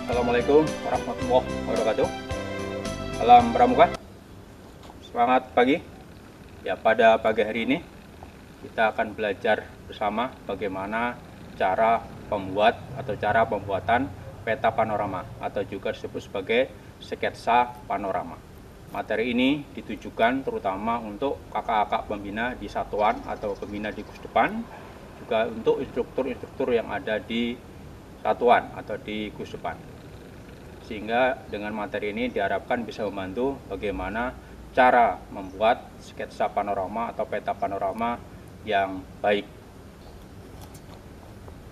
Assalamualaikum warahmatullahi wabarakatuh. Salam pramuka. Semangat pagi. Ya, pada pagi hari ini kita akan belajar bersama bagaimana cara pembuatan peta panorama atau juga disebut sebagai sketsa panorama. Materi ini ditujukan terutama untuk kakak-kakak pembina di satuan atau pembina di Kusdepan, juga untuk instruktur-instruktur yang ada di satuan atau di Kusdepan. Sehingga dengan materi ini diharapkan bisa membantu bagaimana cara membuat sketsa panorama atau peta panorama yang baik.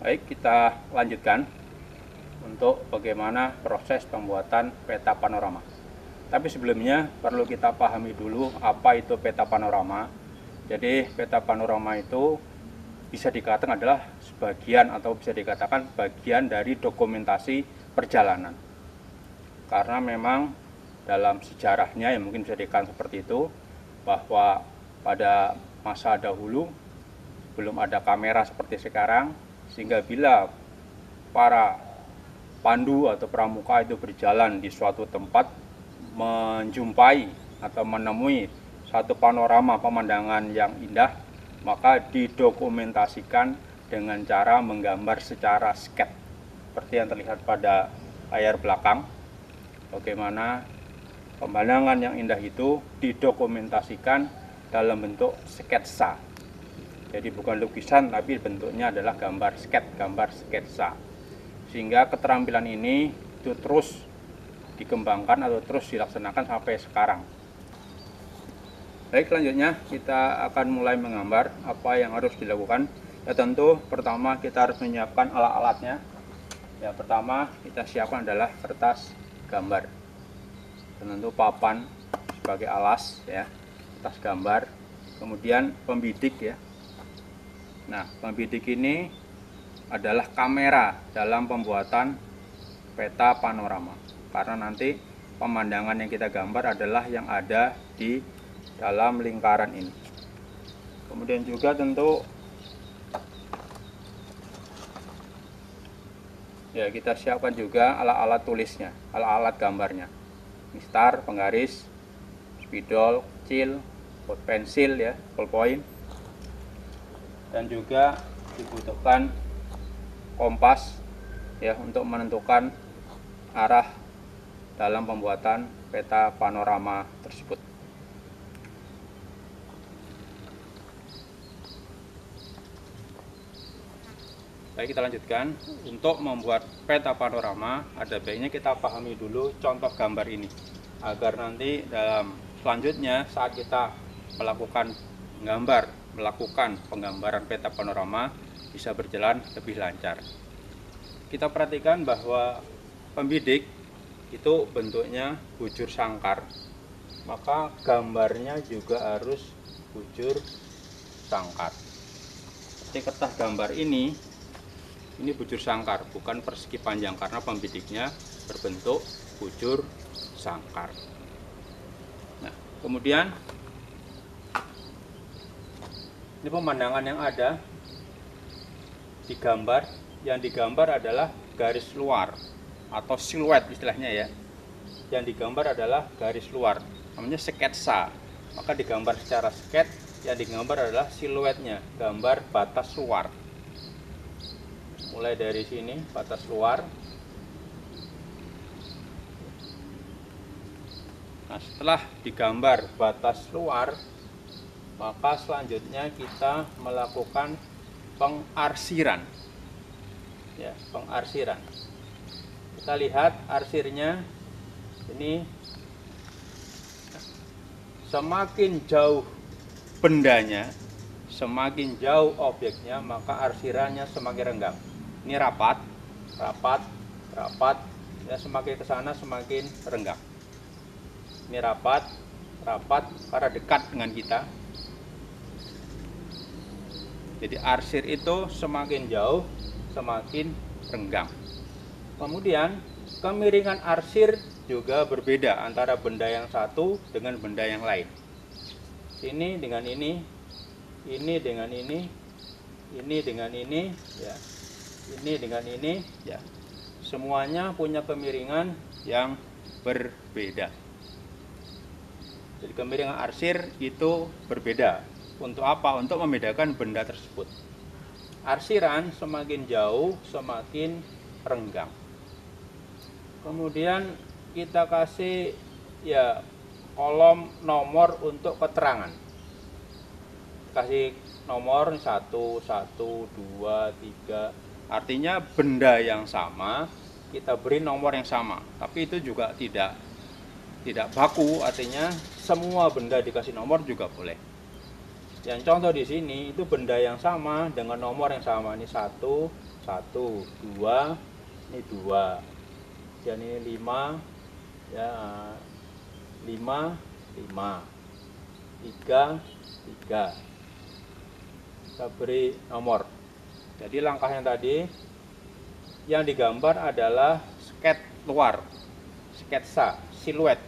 Baik, kita lanjutkan untuk bagaimana proses pembuatan peta panorama. Tapi sebelumnya perlu kita pahami dulu apa itu peta panorama. Jadi peta panorama itu bisa dikatakan adalah sebagian atau bisa dikatakan bagian dari dokumentasi perjalanan. Karena memang dalam sejarahnya yang mungkin bisa dikatakan seperti itu, bahwa pada masa dahulu belum ada kamera seperti sekarang, sehingga bila para pandu atau pramuka itu berjalan di suatu tempat, menjumpai atau menemui satu panorama pemandangan yang indah, maka didokumentasikan dengan cara menggambar secara sketch seperti yang terlihat pada layar belakang. Bagaimana pemandangan yang indah itu didokumentasikan dalam bentuk sketsa. Jadi bukan lukisan, tapi bentuknya adalah gambar sketsa. Sehingga keterampilan ini itu terus dikembangkan atau terus dilaksanakan sampai sekarang. Baik, selanjutnya kita akan mulai menggambar apa yang harus dilakukan. Ya, tentu pertama kita harus menyiapkan alat-alatnya. Ya, pertama kita siapkan adalah kertas gambar. Dan tentu papan sebagai alas ya, kertas gambar. Kemudian pembidik ya. Nah, pembidik ini adalah kamera dalam pembuatan peta panorama. Karena nanti pemandangan yang kita gambar adalah yang ada di dalam lingkaran ini. Kemudian juga tentu ya kita siapkan juga alat-alat tulisnya, alat-alat gambarnya. Mistar, penggaris, spidol kecil, pensil ya, ballpoint. Dan juga dibutuhkan kompas ya untuk menentukan arah dalam pembuatan peta panorama tersebut. Baik, kita lanjutkan. Untuk membuat peta panorama, ada baiknya kita pahami dulu contoh gambar ini, agar nanti dalam selanjutnya saat kita melakukan penggambaran peta panorama bisa berjalan lebih lancar. Kita perhatikan bahwa pembidik itu bentuknya bujur sangkar, maka gambarnya juga harus bujur sangkar. Seperti kertas gambar ini bujur sangkar, bukan persegi panjang, karena pembidiknya berbentuk bujur sangkar. Nah, kemudian ini pemandangan yang ada digambar. Yang digambar adalah garis luar atau siluet istilahnya ya. Yang digambar adalah garis luar, namanya sketsa. Maka digambar secara sketch, yang digambar adalah siluetnya, gambar batas luar. Mulai dari sini batas luar. Nah, setelah digambar batas luar, maka selanjutnya kita melakukan pengarsiran. Ya, pengarsiran. Kita lihat arsirnya ini, semakin jauh bendanya, semakin jauh objeknya, maka arsirannya semakin renggang. Ini rapat, ya, semakin ke sana semakin renggang. Ini rapat karena dekat dengan kita. Jadi arsir itu semakin jauh semakin renggang. Kemudian kemiringan arsir juga berbeda antara benda yang satu dengan benda yang lain. Ini dengan ini dengan ini dengan ini ya, ini dengan ini ya. semuanya punya kemiringan yang berbeda. Jadi kemiringan arsir itu berbeda. Untuk apa? Untuk membedakan benda tersebut. Arsiran semakin jauh semakin renggang. Kemudian kita kasih ya kolom nomor untuk keterangan. Kasih nomor 1, 1, 2, 3. Artinya benda yang sama kita beri nomor yang sama. Tapi itu juga tidak baku, artinya semua benda dikasih nomor juga boleh. Yang contoh di sini itu benda yang sama dengan nomor yang sama. Ini 1, 1, 2, ini 2. Dan ini 5, ya 5, 5, 3, 3. Kita beri nomor. Jadi langkah yang tadi yang digambar adalah sket luar, sketsa, siluet.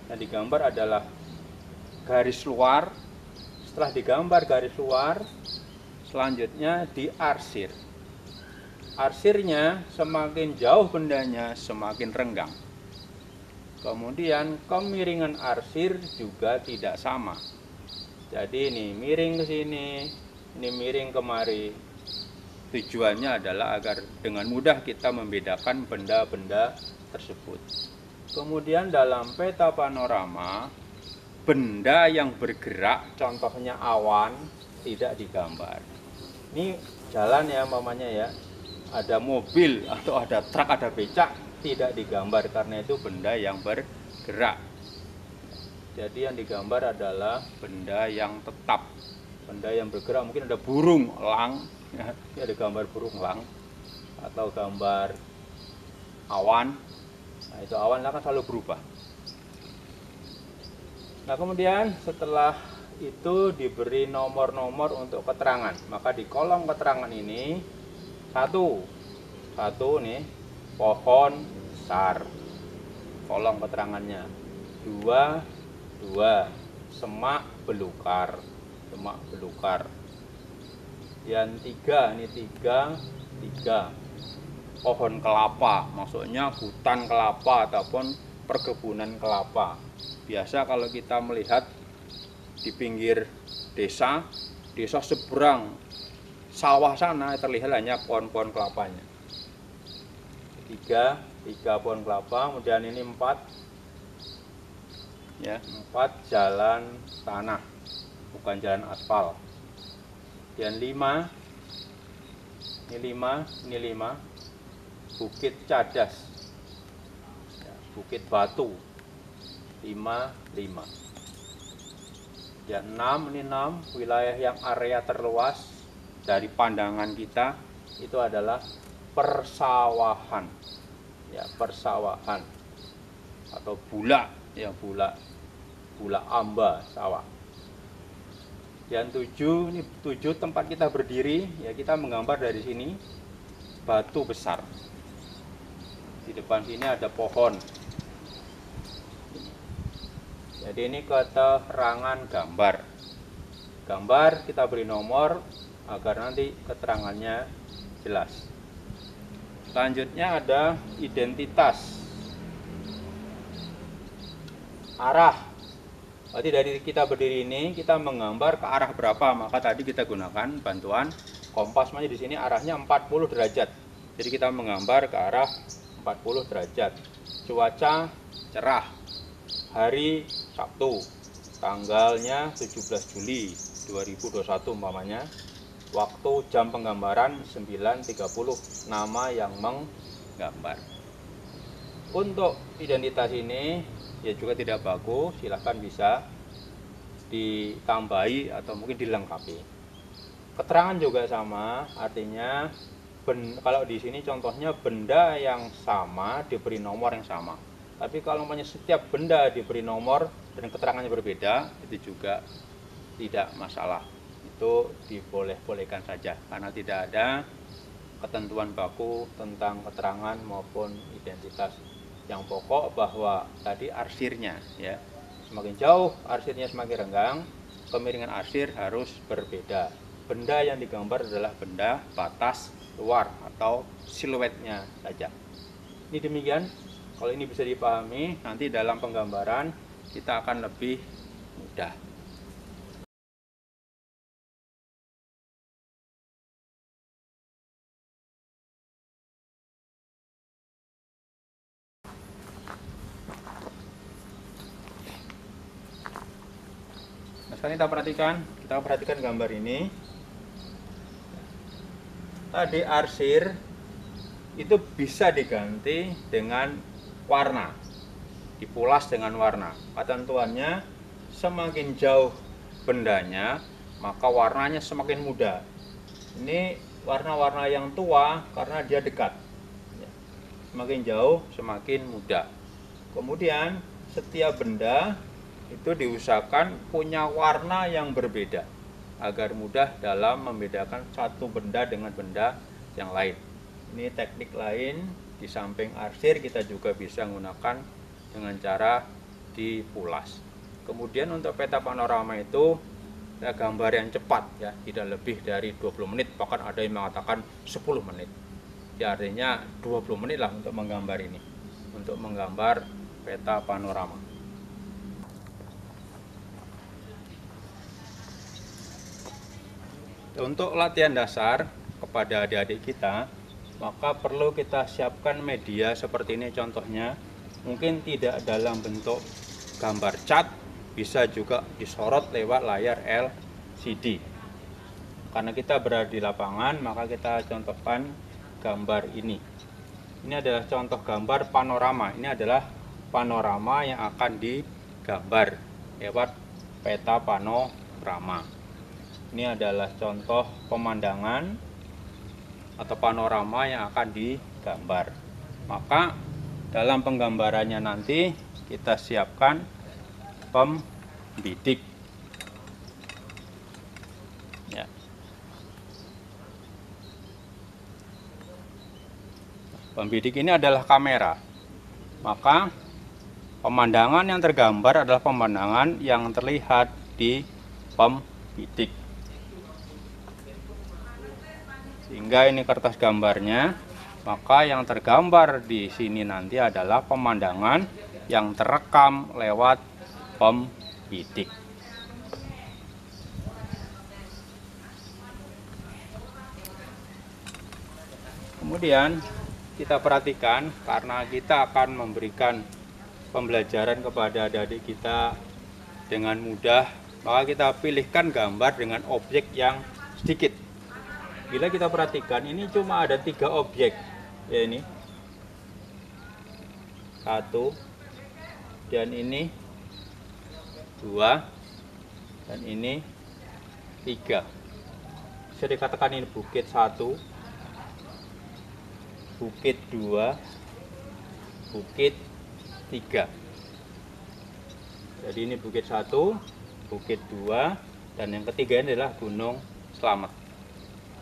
Yang digambar adalah garis luar. Setelah digambar garis luar, selanjutnya diarsir. Arsirnya semakin jauh bendanya semakin renggang. Kemudian kemiringan arsir juga tidak sama. Jadi ini miring ke sini, ini miring kemari. Tujuannya adalah agar dengan mudah kita membedakan benda-benda tersebut. Kemudian dalam peta panorama, benda yang bergerak, contohnya awan, tidak digambar. Ini jalan ya umpamanya ya, ada mobil atau ada truk, ada becak, tidak digambar karena itu benda yang bergerak. Jadi yang digambar adalah benda yang tetap, benda yang bergerak. Mungkin ada burung elang, ya, ini ada gambar burung elang atau gambar awan. Nah, itu awan akan selalu berubah. Nah, kemudian setelah itu diberi nomor-nomor untuk keterangan. Maka di kolom keterangan ini satu nih pohon besar, kolom keterangannya. 2 semak belukar, yang 3 ini 3 pohon kelapa, maksudnya hutan kelapa ataupun perkebunan kelapa. Biasa kalau kita melihat di pinggir desa seberang sawah sana terlihat hanya pohon-pohon kelapanya. 3 pohon kelapa. Kemudian ini 4 ya, 4 jalan tanah, bukan jalan aspal. Dan 5 ini 5 bukit cadas ya, bukit batu. 5 ya. 6 ini 6 wilayah yang area terluas dari pandangan kita itu adalah persawahan ya, persawahan atau bulak ya, bulak amba sawah. Yang 7 ini 7 tempat kita berdiri ya, kita menggambar dari sini batu besar. Di depan sini ada pohon. Jadi ini keterangan gambar kita beri nomor agar nanti keterangannya jelas. Selanjutnya ada identitas arah. Berarti dari kita berdiri ini kita menggambar ke arah berapa, maka tadi kita gunakan bantuan kompas. Makanya di sini arahnya 40 derajat. Jadi kita menggambar ke arah 40 derajat. Cuaca cerah. Hari Sabtu. Tanggalnya 17 Juli 2021 umpamanya. Waktu jam penggambaran 9.30. Nama yang menggambar. Untuk identitas ini ya juga tidak baku, silahkan bisa ditambahi atau mungkin dilengkapi. Keterangan juga sama, artinya kalau di sini contohnya benda yang sama diberi nomor yang sama. Tapi kalau setiap benda diberi nomor dan keterangannya berbeda, itu juga tidak masalah. Itu diboleh-bolehkan saja karena tidak ada ketentuan baku tentang keterangan maupun identitas. Yang pokok bahwa tadi arsirnya ya, semakin jauh arsirnya semakin renggang, kemiringan arsir harus berbeda. Benda yang digambar adalah benda batas luar atau siluetnya saja. Ini demikian. Kalau ini bisa dipahami, nanti dalam penggambaran kita akan lebih mudah. Nah, sekarang kita perhatikan gambar ini. Tadi arsir itu bisa diganti dengan warna, dipulas dengan warna. Ketentuannya, semakin jauh bendanya maka warnanya semakin muda. Ini warna-warna yang tua karena dia dekat, semakin jauh semakin muda. Kemudian setiap benda itu diusahakan punya warna yang berbeda agar mudah dalam membedakan satu benda dengan benda yang lain. Ini teknik lain. Di samping arsir kita juga bisa menggunakan dengan cara dipulas. Kemudian untuk peta panorama itu gambar yang cepat ya, tidak lebih dari 20 menit, bahkan ada yang mengatakan 10 menit. Ya, artinya 20 menit lah untuk menggambar ini, untuk menggambar peta panorama. Untuk latihan dasar kepada adik-adik kita, maka perlu kita siapkan media seperti ini. Contohnya mungkin tidak dalam bentuk gambar cat, bisa juga disorot lewat layar LCD. Karena kita berada di lapangan, maka kita contohkan gambar ini. Ini adalah contoh gambar panorama. Ini adalah panorama yang akan digambar lewat peta panorama. Ini adalah contoh pemandangan atau panorama yang akan digambar. Maka dalam penggambarannya nanti kita siapkan pembidik ya. Pembidik ini adalah kamera. Maka pemandangan yang tergambar adalah pemandangan yang terlihat di pembidik. Sehingga ini kertas gambarnya, maka yang tergambar di sini nanti adalah pemandangan yang terekam lewat pembidik. Kemudian kita perhatikan, karena kita akan memberikan pembelajaran kepada adik-adik kita dengan mudah, maka kita pilihkan gambar dengan objek yang sedikit. Bila kita perhatikan, ini cuma ada 3 objek, ya, ini 1, dan ini 2, dan ini 3. Bisa dikatakan ini bukit 1, bukit 2, bukit 3. Jadi ini bukit 1, bukit 2, dan yang ketiga ini adalah Gunung Slamet.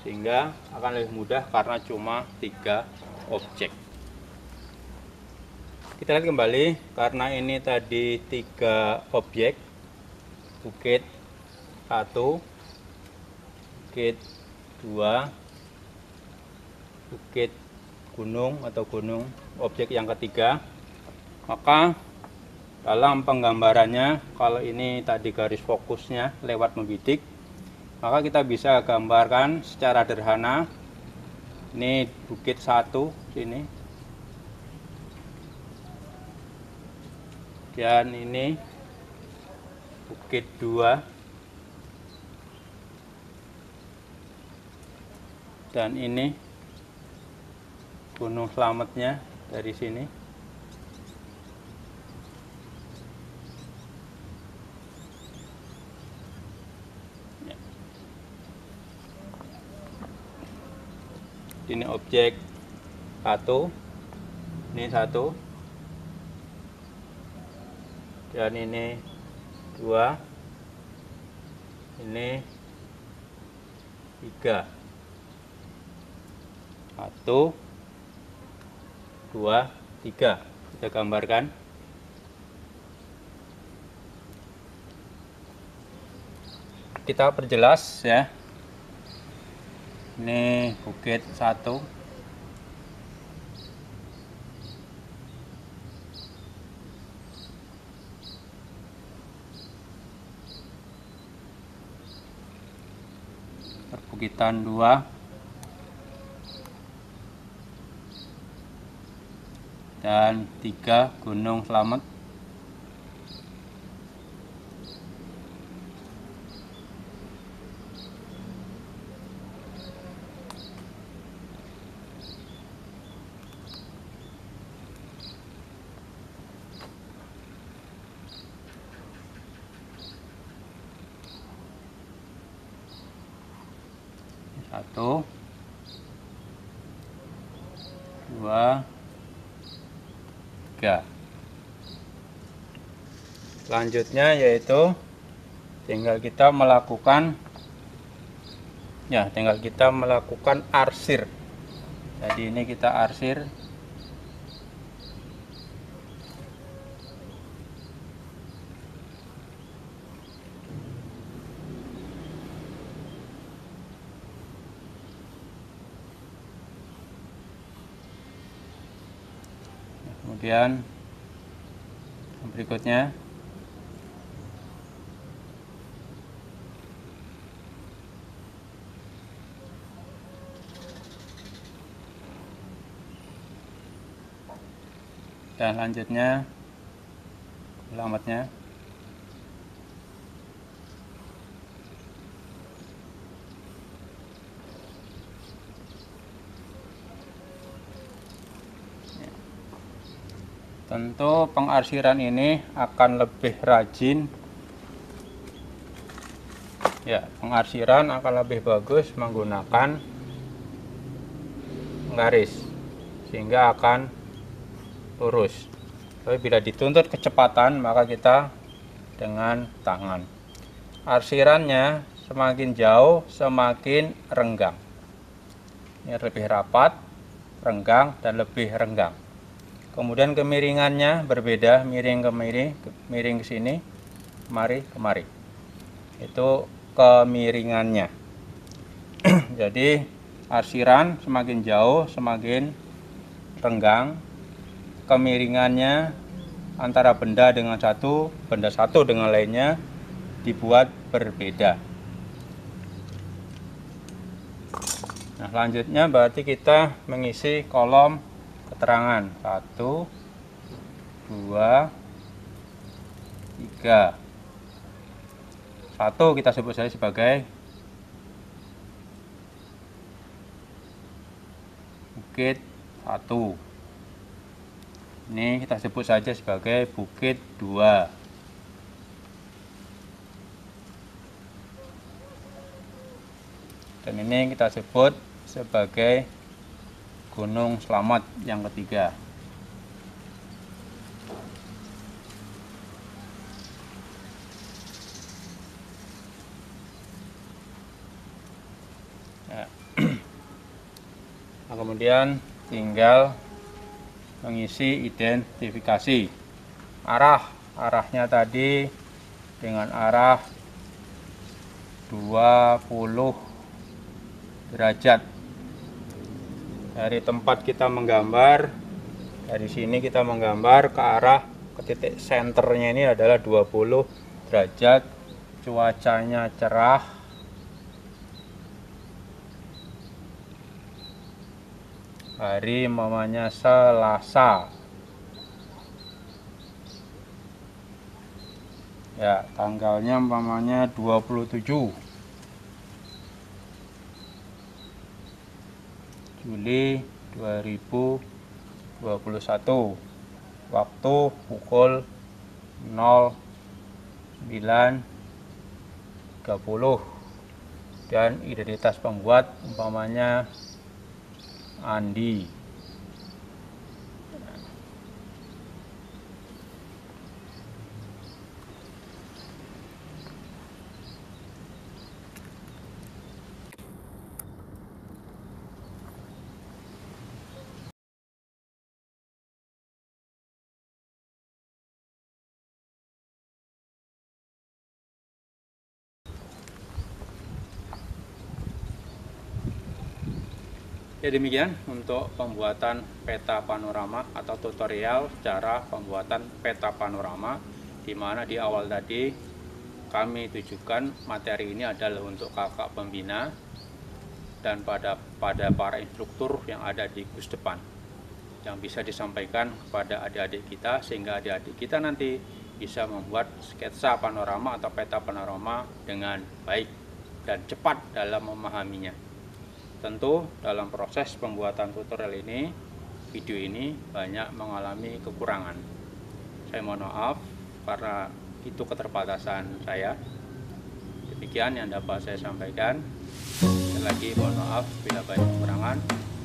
Sehingga akan lebih mudah karena cuma 3 objek. Kita lihat kembali, karena ini tadi 3 objek, bukit 1, bukit 2, bukit gunung atau gunung, objek yang ketiga. Maka dalam penggambarannya, kalau ini tadi garis fokusnya lewat membidik, maka kita bisa gambarkan secara sederhana. Ini bukit 1 sini, dan ini bukit 2, dan ini Gunung Slametnya dari sini. Ini objek 1, ini 1, dan ini 2, ini 3. 1, 2, 3. Kita gambarkan. Kita perjelas ya. Ini bukit 1, Pagitan 2 dan 3 Gunung Slamet. Satu, dua, tiga. Selanjutnya yaitu tinggal kita melakukan arsir. Jadi ini kita arsir. Kemudian berikutnya dan lanjutnya alamatnya. Tentu pengarsiran ini akan lebih rajin. Ya, pengarsiran akan lebih bagus menggunakan garis sehingga akan lurus. Tapi bila dituntut kecepatan maka kita dengan tangan. Arsirannya semakin jauh semakin renggang. Ini lebih rapat, renggang, dan lebih renggang. Kemudian kemiringannya berbeda, miring ke miring ke sini, kemari. Itu kemiringannya. Jadi arsiran semakin jauh semakin renggang. Kemiringannya antara benda satu dengan lainnya dibuat berbeda. Nah, selanjutnya berarti kita mengisi kolom keterangan 1, 2, 3. 1 kita sebut saja sebagai bukit 1. Ini kita sebut saja sebagai bukit 2. Dan ini kita sebut sebagai Gunung Slamet yang ketiga. Ya. Nah, kemudian tinggal mengisi identifikasi. Arahnya tadi dengan arah 20 derajat. Dari tempat kita menggambar, dari sini kita menggambar ke arah ke titik senternya ini adalah 20 derajat. Cuacanya cerah. Hari mamanya Selasa. Ya, tanggalnya mamanya 27 Juli 2021. Waktu pukul 09.30 dan identitas pembuat umpamanya Andi. Ya, demikian untuk pembuatan peta panorama atau tutorial cara pembuatan peta panorama, di mana di awal tadi kami tujukan materi ini adalah untuk kakak pembina dan pada para instruktur yang ada di bus depan, yang bisa disampaikan kepada adik-adik kita, sehingga adik-adik kita nanti bisa membuat sketsa panorama atau peta panorama dengan baik dan cepat dalam memahaminya. Tentu dalam proses pembuatan tutorial ini, video ini banyak mengalami kekurangan. Saya mohon maaf karena itu keterbatasan saya. Demikian yang dapat saya sampaikan. Sekali lagi mohon maaf bila banyak kekurangan.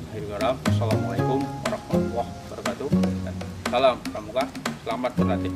Akhirul kalam, assalamualaikum warahmatullahi wabarakatuh. Salam pramuka, selamat berlatih.